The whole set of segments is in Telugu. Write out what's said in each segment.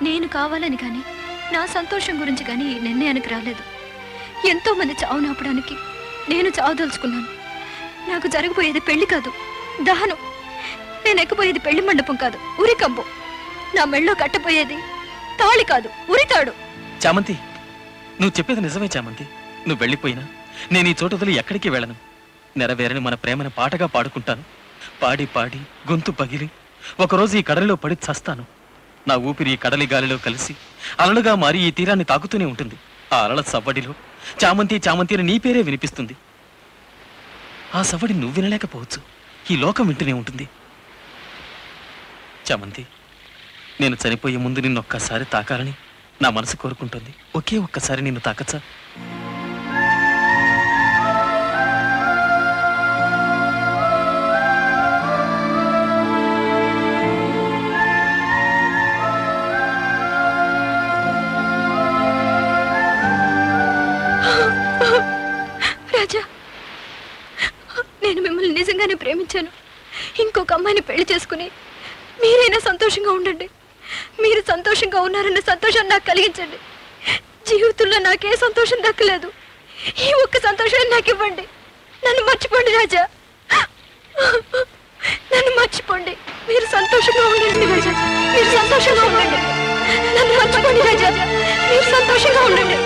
నేను కావాలని కానీ నా సంతోషం గురించి కానీ ఈ నిర్ణయానికి రాలేదు. ఎంతో మంది చావును ఆపడానికి నేను చావదలుచుకున్నాను. నాకు జరగబోయేది పెళ్లి కాదు, దహనం. నేను ఎక్కబోయేది పెళ్లి మండపం కాదు, ఉరికంబు. నా మెళ్ళో కట్టబోయేది తాళి కాదు, ఉరితాడు. చామంతి, నువ్వు చెప్పేది నిజమే చామంతి. నువ్వు వెళ్ళిపోయినా నేను ఈ చోటు వదిలి ఎక్కడికి వెళ్ళను. నెరవేరని మన ప్రేమను పాటగా పాడుకుంటాను. పాడి పాడి గొంతు పగిలి ఒకరోజు ఈ కడలిలో పడి చస్తాను. నా ఊపిరి ఈ కడలి గాలిలో కలిసి అలలుగా మారి ఈ తీరాన్ని తాకుతూనే ఉంటుంది. ఆ అలల సవ్వడిలో చామంతి చామంతి అని నీ పేరే వినిపిస్తుంది. ఆ సవ్వడి నువ్వు వినలేకపోవచ్చు, ఈ లోకం వింటూనే ఉంటుంది. చామంతి, నేను చనిపోయే ముందు నిన్నొక్కసారి తాకాలని నా మనసు కోరుకుంటుంది. ఒకే ఒక్కసారి నిన్ను తాకచ్చా? రాజా, నేను మిమ్మల్ని నిజంగానే ప్రేమించాను. ఇంకొక అమ్మాయిని పెళ్లి చేసుకుని మీరైనా సంతోషంగా ఉండండి. మీరు సంతోషంగా ఉన్నారన్న సంతోషాన్ని నాకు కలిగించండి. జీవితంలో నాకే సంతోషం దక్కలేదు, ఈ ఒక్క సంతోషాన్ని నాకు ఇవ్వండి. నన్ను మర్చిపోండి రాజా, నన్ను మర్చిపోండి. మీరు సంతోషంగా ఉండండి రాజా, మీరు సంతోషంగా ఉండండి. నన్ను మర్చిపోండి రాజా, మీరు సంతోషంగా ఉండండి.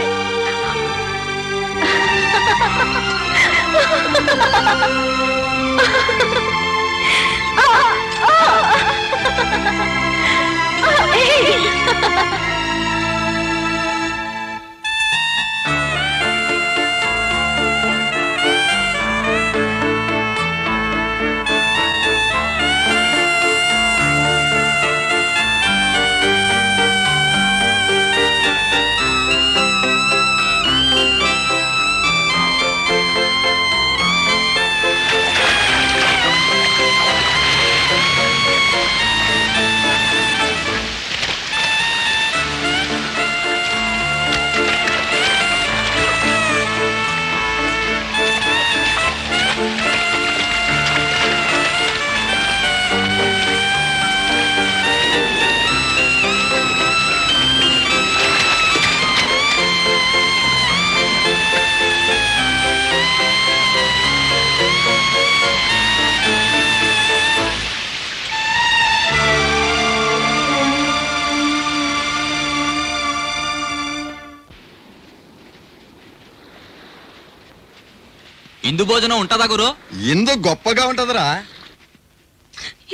ఇందు భోజనం ఉంటదా గురు? ఇందు గొప్పగా ఉంటదరా.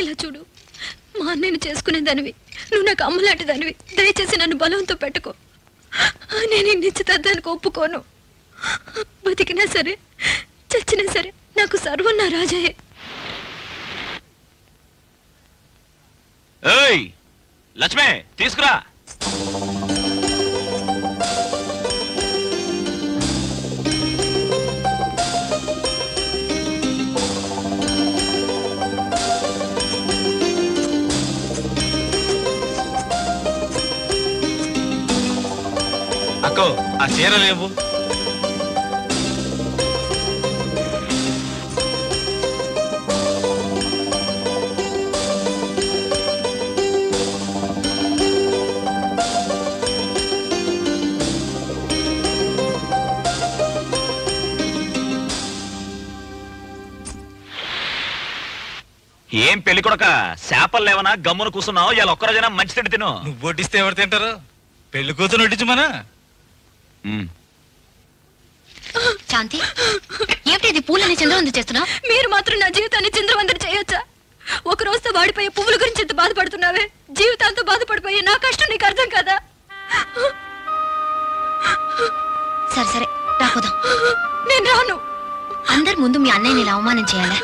ఇలా చూడు, మా అన్నయ్యని చేసుకునే దానివి, నువ్వు నాకు అమ్మలాంటి దానివి. దయచేసి నన్ను బలంతో పెట్టుకో. నేను ఈ నిశ్చితార్థానికి ఒప్పుకోను. బతికినా సరే చచ్చినా సరే నాకు సర్వం నా రాజాయే. ఏయ్ లక్ష్మే, తీసుకురా. అక్కో, ఆ చీర లేవు. ఏం పెళ్లి కొడక, చేపలు లేవనా గమ్మును కూర్చున్నావు? ఇలా ఒక్కరోజైనా మంచి తిండి తిను. నువ్వు వడ్డిస్తే ఎవరు తింటారు? పెళ్లి కూతురు వడ్డించమనా? శాంతి, ఏమిటి పూలని చంద్రవందన చేస్తున్నా? మీరు మాత్రం నా జీవితాన్ని చంద్రవందన చేయొచ్చా? ఒక రోజుతో వాడిపోయే పువ్వుల గురించి ఎంత బాధపడుతున్నావే, జీవితాంతో బాధపడిపోయే నా కష్టం నీకు అర్థం కదా? సరే సరే రాపోదాం. నేను రాను. అందరి ముందు మీ అన్నయ్యని ఇలా అవమానం చేయాలా?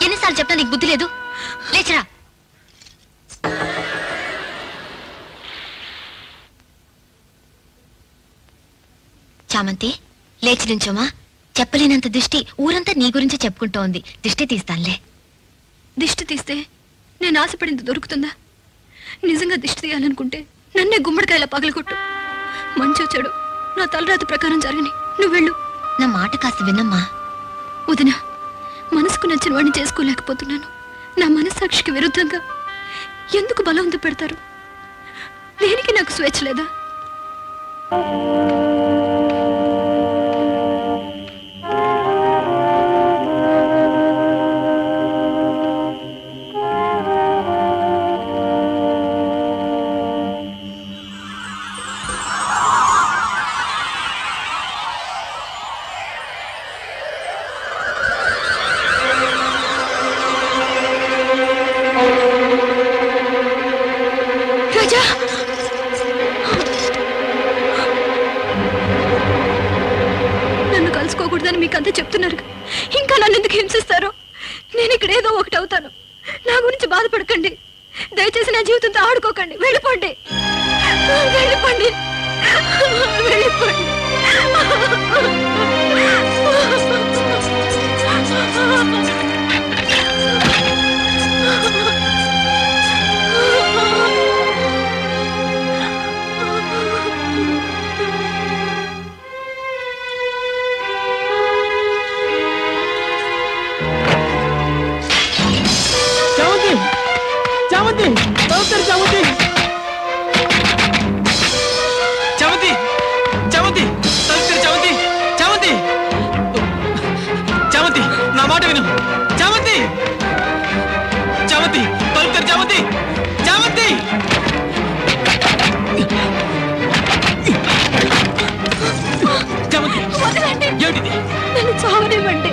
ఎన్నిసార్లు చెప్తా నీకు బుద్ధి లేదు? లేచరా. చామంతి, లేచి నుంచోమా. చెప్పలేనంత దిష్టి ఊరంతా నీ గురించి చెప్పుకుంటోంది. దిష్టి తీస్తానులే. దిష్టి తీస్తే నేను ఆశపడింది దొరుకుతుందా? నిజంగా దిష్టి తీయాలనుకుంటే నన్నే గుమ్మడికాయలా పగలగొట్టు. మంచో చెడు నా తలరాత ప్రకారం జరగని. నువ్వు వెళ్ళు. నా మాట కాస్త విన్నమ్మా. వదినా, మనసుకు నచ్చిన వాడిని చేసుకోలేకపోతున్నాను. నా మనస్సాక్షికి విరుద్ధంగా ఎందుకు బలవంత పెడతారు? దేనికి నాకు స్వేచ్ఛ లేదా? కలుసుకోకూడదని మీకంతా చెప్తున్నారు, ఇంకా నన్ను ఎందుకు హింసిస్తారు? నేను ఇక్కడ ఏదో ఒకటి అవుతాను. నా గురించి బాధపడకండి, దయచేసి నా జీవితంతో ఆడుకోకండి. వెళ్ళిపోండి, వెళ్ళిపోండి, వెళ్ళిపోండి. చామంతి, చామంతి, చామంతి, చామంతి, చామంతి, చామంతి, చామంతి, నా మాట విను. చామంతి, చామంతి, తలుపుతారు. చామంతి, చామంతి, చామంతి, ఏమిటిది? నన్ను చావనివ్వండి,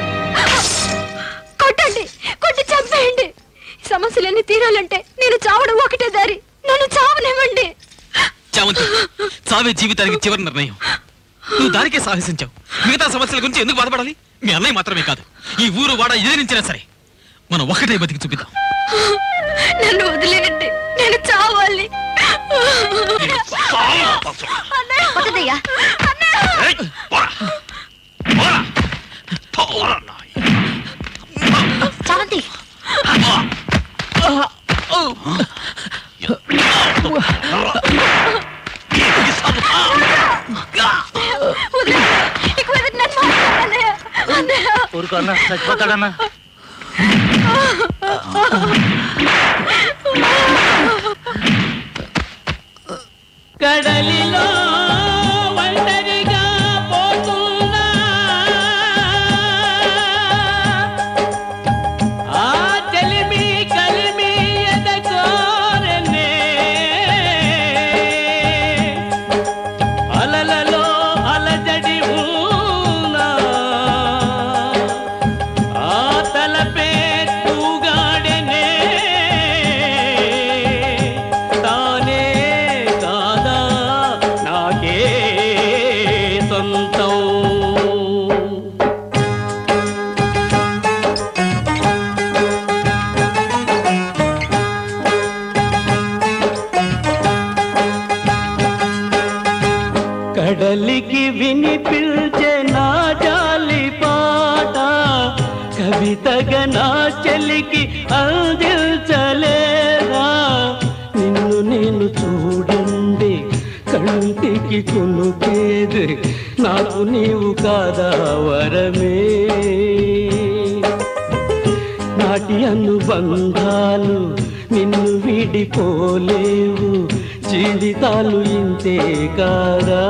కొట్టండి, కొట్టి చంపేయండి. సమస్యలన్నీ తీరాలంటే నేను చావడం ఒకటే దారి. నన్ను చావనివ్వండి. చామంతి, చావే జీవితానికి చివరి నిర్ణయం. నువ్వు దానికే సాహసించావు. మిగతా సమస్యల గురించి ఎందుకు బాధపడాలి? మీ అన్నయ్య మాత్రమే కాదు, ఈ ఊరు వాడ ఎదిరించినా సరే మనం ఒకటే బతికి చూపిద్దాం. నన్ను వదిలేయండి, నేను చావాలి. చామంతి, ఊరుకోన్నా, చచ్చిపోతాడన్నా. కడలిలో ఒంటరిగా పోతున్నా ఆ చెలిమి కలిమి ఎదకోరనే అలలలో అలజడి ఊనా ఆ తలపే తూగాడనే తానే కాదా నాకే సొంతం. కడలికి వినిపించే నా జాలి పాట కవితగా నా చెలికి అందించలేదా? నిన్ను నేను చూడండి కంటికి కొనుకేది నాకు నీవు కాదా వరమే? నాటి అనుబంధాలు నిన్ను విడిపోలేవు, జీవితాలు ఇంతే కాదా?